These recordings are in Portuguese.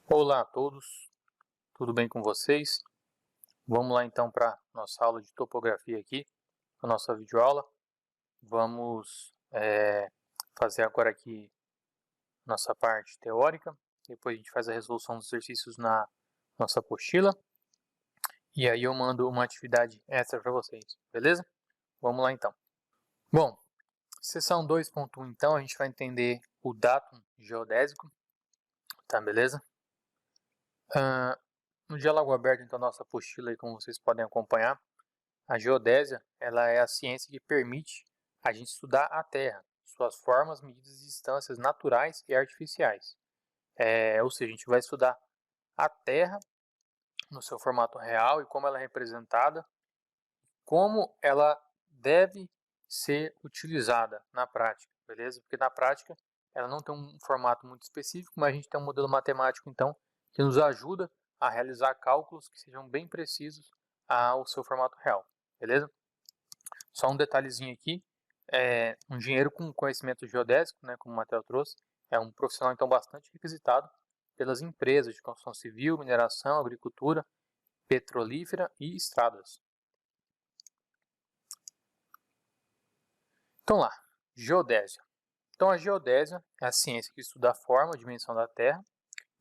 Olá a todos, tudo bem com vocês? Vamos lá então para nossa aula de topografia aqui, a nossa videoaula. Vamos fazer agora aqui nossa parte teórica, depois a gente faz a resolução dos exercícios na nossa apostila, e aí eu mando uma atividade extra para vocês, beleza? Vamos lá então. Bom, seção 2.1 então, a gente vai entender o datum geodésico, tá beleza? No diálogo aberto, então, nossa apostila, aí, como vocês podem acompanhar, a geodésia ela é a ciência que permite a gente estudar a Terra, suas formas, medidas e distâncias naturais e artificiais. Ou seja, a gente vai estudar a Terra no seu formato real e como ela é representada, como ela deve ser utilizada na prática, beleza? Porque na prática ela não tem um formato muito específico, mas a gente tem um modelo matemático, então, que nos ajuda a realizar cálculos que sejam bem precisos ao seu formato real, beleza? Só um detalhezinho aqui, um engenheiro com conhecimento geodésico, né, como o Matheus trouxe, é um profissional então bastante requisitado pelas empresas de construção civil, mineração, agricultura, petrolífera e estradas. Então lá, geodésia. Então a geodésia é a ciência que estuda a forma, a dimensão da Terra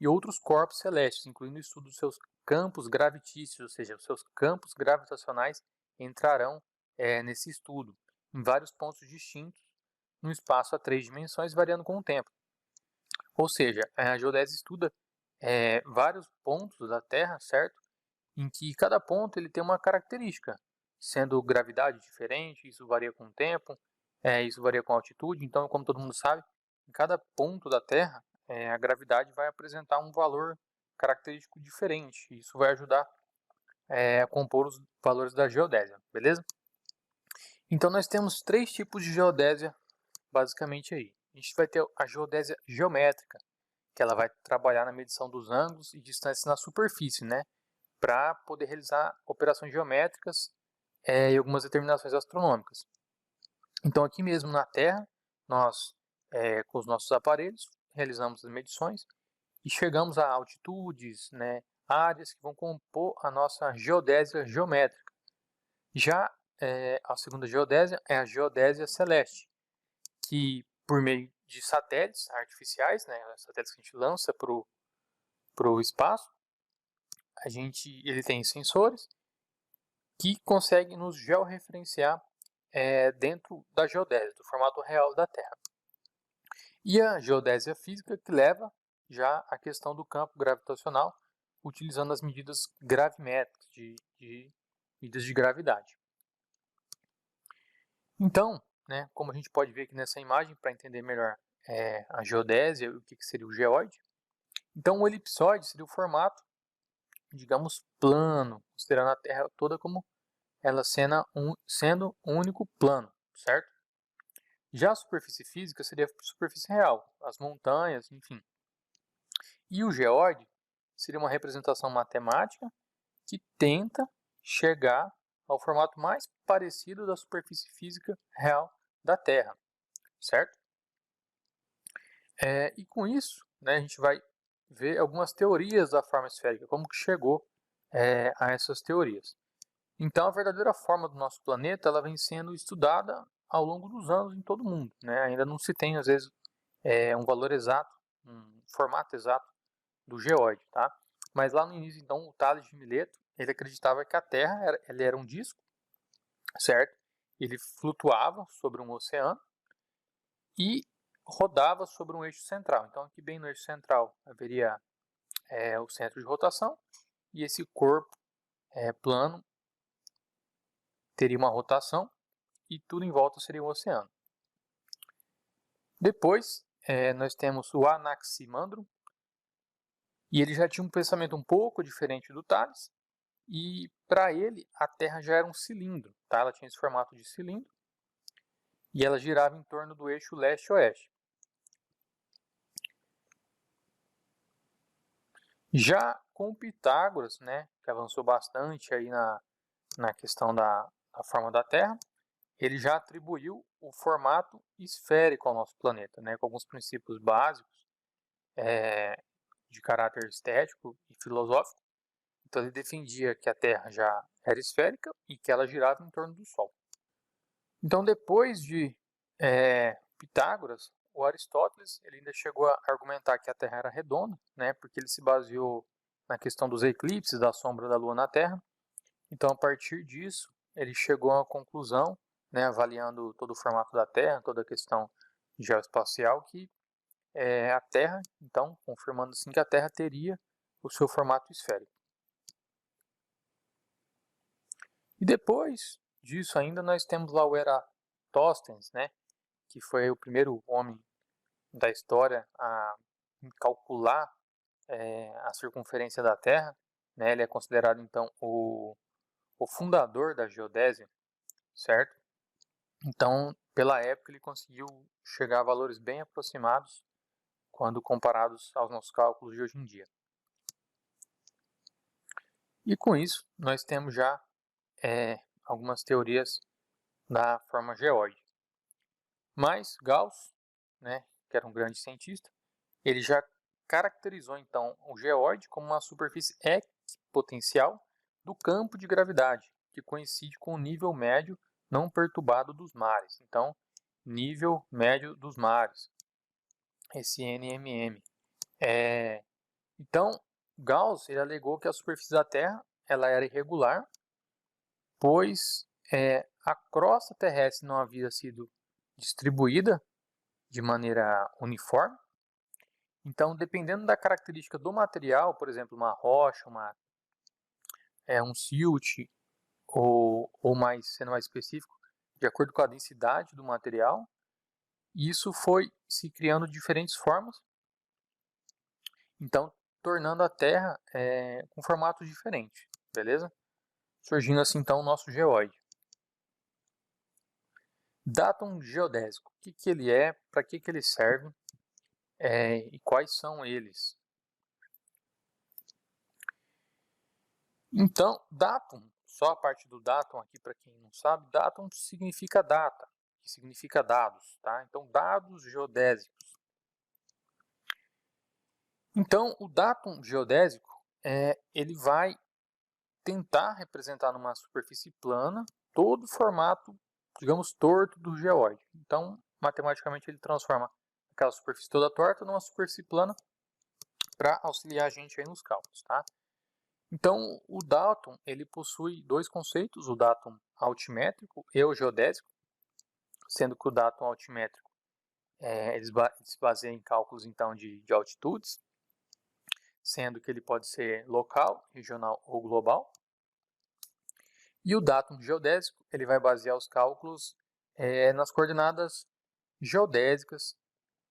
e outros corpos celestes, incluindo o estudo dos seus campos gravitícios, ou seja, os seus campos gravitacionais entrarão nesse estudo, em vários pontos distintos, no espaço a 3 dimensões, variando com o tempo. Ou seja, a geodésia estuda vários pontos da Terra, certo? Em que cada ponto ele tem uma característica, sendo gravidade diferente, isso varia com o tempo, isso varia com a altitude. Então, como todo mundo sabe, em cada ponto da Terra, a gravidade vai apresentar um valor característico diferente. Isso vai ajudar a compor os valores da geodésia, beleza? Então, nós temos 3 tipos de geodésia, basicamente aí. A gente vai ter a geodésia geométrica, que ela vai trabalhar na medição dos ângulos e distâncias na superfície, né? Para poder realizar operações geométricas e algumas determinações astronômicas. Então, aqui mesmo na Terra, nós, com os nossos aparelhos, realizamos as medições e chegamos a altitudes, né, áreas que vão compor a nossa geodésia geométrica. Já a segunda geodésia é a geodésia celeste, que por meio de satélites artificiais, né, satélites que a gente lança para o espaço, ele tem sensores que conseguem nos georreferenciar dentro da geodésia, do formato real da Terra. E a geodésia física, que leva já a questão do campo gravitacional, utilizando as medidas gravimétricas, de medidas de gravidade. Então, né, como a gente pode ver aqui nessa imagem, para entender melhor a geodésia, o que seria o geóide. Então, o elipsoide seria o formato, digamos, plano, considerando a Terra toda como ela sendo um único plano, certo? Já a superfície física seria a superfície real, as montanhas, enfim. E o geóide seria uma representação matemática que tenta chegar ao formato mais parecido da superfície física real da Terra, certo? E com isso, né, a gente vai ver algumas teorias da forma esférica, como que chegou a essas teorias. Então, a verdadeira forma do nosso planeta ela vem sendo estudada ao longo dos anos em todo o mundo, né? Ainda não se tem, às vezes, um valor exato, um formato exato do geóide, tá? Mas lá no início, então, o Tales de Mileto, ele acreditava que a Terra ele era um disco, certo? Ele flutuava sobre um oceano e rodava sobre um eixo central. Então, aqui bem no eixo central haveria o centro de rotação e esse corpo plano teria uma rotação e tudo em volta seria um oceano. Depois, nós temos o Anaximandro, e ele já tinha um pensamento um pouco diferente do Tales, e para ele a Terra já era um cilindro, tá? Ela tinha esse formato de cilindro, e ela girava em torno do eixo leste-oeste. Já com Pitágoras, né, que avançou bastante aí na questão da forma da Terra, ele já atribuiu o formato esférico ao nosso planeta, né, com alguns princípios básicos de caráter estético e filosófico. Então ele defendia que a Terra já era esférica e que ela girava em torno do Sol. Então depois de Pitágoras, o Aristóteles ele ainda chegou a argumentar que a Terra era redonda, né, porque ele se baseou na questão dos eclipses, da sombra da Lua na Terra. Então a partir disso ele chegou a uma conclusão, né, avaliando todo o formato da Terra, toda a questão geoespacial, que a Terra, então, confirmando assim que a Terra teria o seu formato esférico. E depois disso ainda nós temos lá o Eratosthenes, né, que foi o primeiro homem da história a calcular a circunferência da Terra, né, ele é considerado então o fundador da geodésia, certo? Então, pela época ele conseguiu chegar a valores bem aproximados quando comparados aos nossos cálculos de hoje em dia. E com isso, nós temos já algumas teorias da forma geóide. Mas Gauss, né, que era um grande cientista, ele já caracterizou então o geóide como uma superfície equipotencial do campo de gravidade, que coincide com o nível médio não perturbado dos mares. Então, nível médio dos mares, esse NMM. Então, Gauss ele alegou que a superfície da Terra ela era irregular, pois a crosta terrestre não havia sido distribuída de maneira uniforme. Então, dependendo da característica do material, por exemplo, uma rocha, um silt, ou mais, sendo mais específico, de acordo com a densidade do material, isso foi se criando de diferentes formas, então tornando a Terra com formatos diferentes, beleza? Surgindo assim então o nosso geóide. Datum geodésico, o que ele é, para que ele serve e quais são eles? Então, datum, só a parte do datum aqui para quem não sabe, datum significa data, que significa dados, tá? Então, dados geodésicos. Então, o datum geodésico, ele vai tentar representar numa superfície plana todo o formato, digamos, torto do geóide. Então, matematicamente, ele transforma aquela superfície toda torta numa superfície plana para auxiliar a gente aí nos cálculos, tá? Então, o datum, ele possui dois conceitos, o datum altimétrico e o geodésico, sendo que o datum altimétrico ele se baseia em cálculos então de altitudes, sendo que ele pode ser local, regional ou global. E o datum geodésico, ele vai basear os cálculos nas coordenadas geodésicas,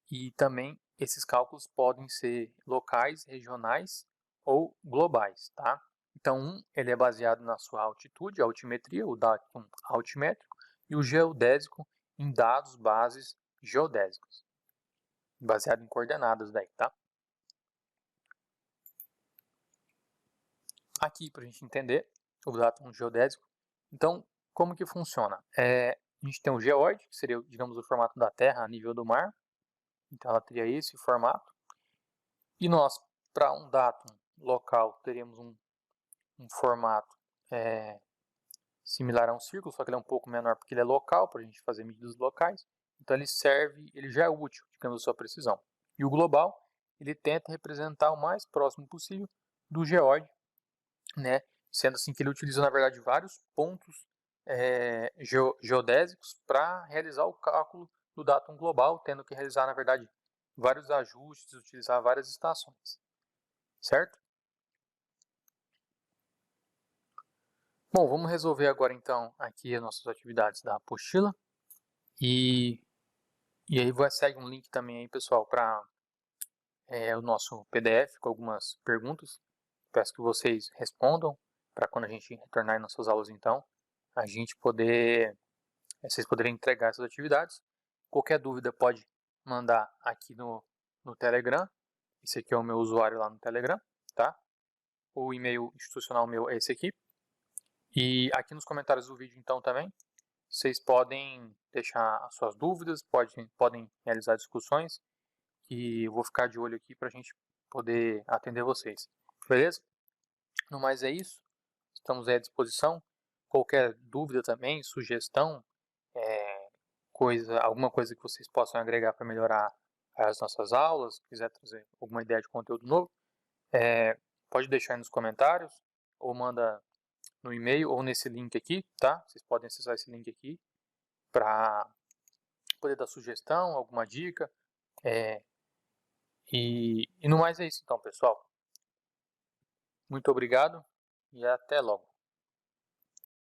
e também esses cálculos podem ser locais, regionais ou globais, tá? Então, ele é baseado na sua altitude, a altimetria, o datum altimétrico, e o geodésico em dados bases geodésicos, baseado em coordenadas daí, tá? Aqui, para a gente entender o datum geodésico, então, como que funciona? A gente tem o geóide, que seria, digamos, o formato da Terra a nível do mar, então ela teria esse formato, e nós, para um datum local, teríamos um formato similar a um círculo, só que ele é um pouco menor porque ele é local, para a gente fazer medidas locais. Então ele já é útil, digamos, a sua precisão. E o global, ele tenta representar o mais próximo possível do geóide, né? Sendo assim que ele utiliza, na verdade, vários pontos geodésicos para realizar o cálculo do datum global, tendo que realizar, na verdade, vários ajustes, utilizar várias estações, certo? Bom, vamos resolver agora então aqui as nossas atividades da apostila e aí segue um link também aí, pessoal, para o nosso PDF com algumas perguntas. Peço que vocês respondam para quando a gente retornar nas suas aulas então, a gente poder, vocês poderem entregar essas atividades. Qualquer dúvida pode mandar aqui no Telegram. Esse aqui é o meu usuário lá no Telegram, tá? O e-mail institucional meu é esse aqui. E aqui nos comentários do vídeo então também, vocês podem deixar as suas dúvidas, podem realizar discussões, e eu vou ficar de olho aqui para a gente poder atender vocês. Beleza? No mais é isso. Estamos aí à disposição. Qualquer dúvida também, sugestão, alguma coisa que vocês possam agregar para melhorar as nossas aulas, quiser trazer alguma ideia de conteúdo novo, pode deixar aí nos comentários, ou manda no e-mail, ou nesse link aqui, tá? Vocês podem acessar esse link aqui para poder dar sugestão, alguma dica. E no mais é isso então, pessoal. Muito obrigado e até logo.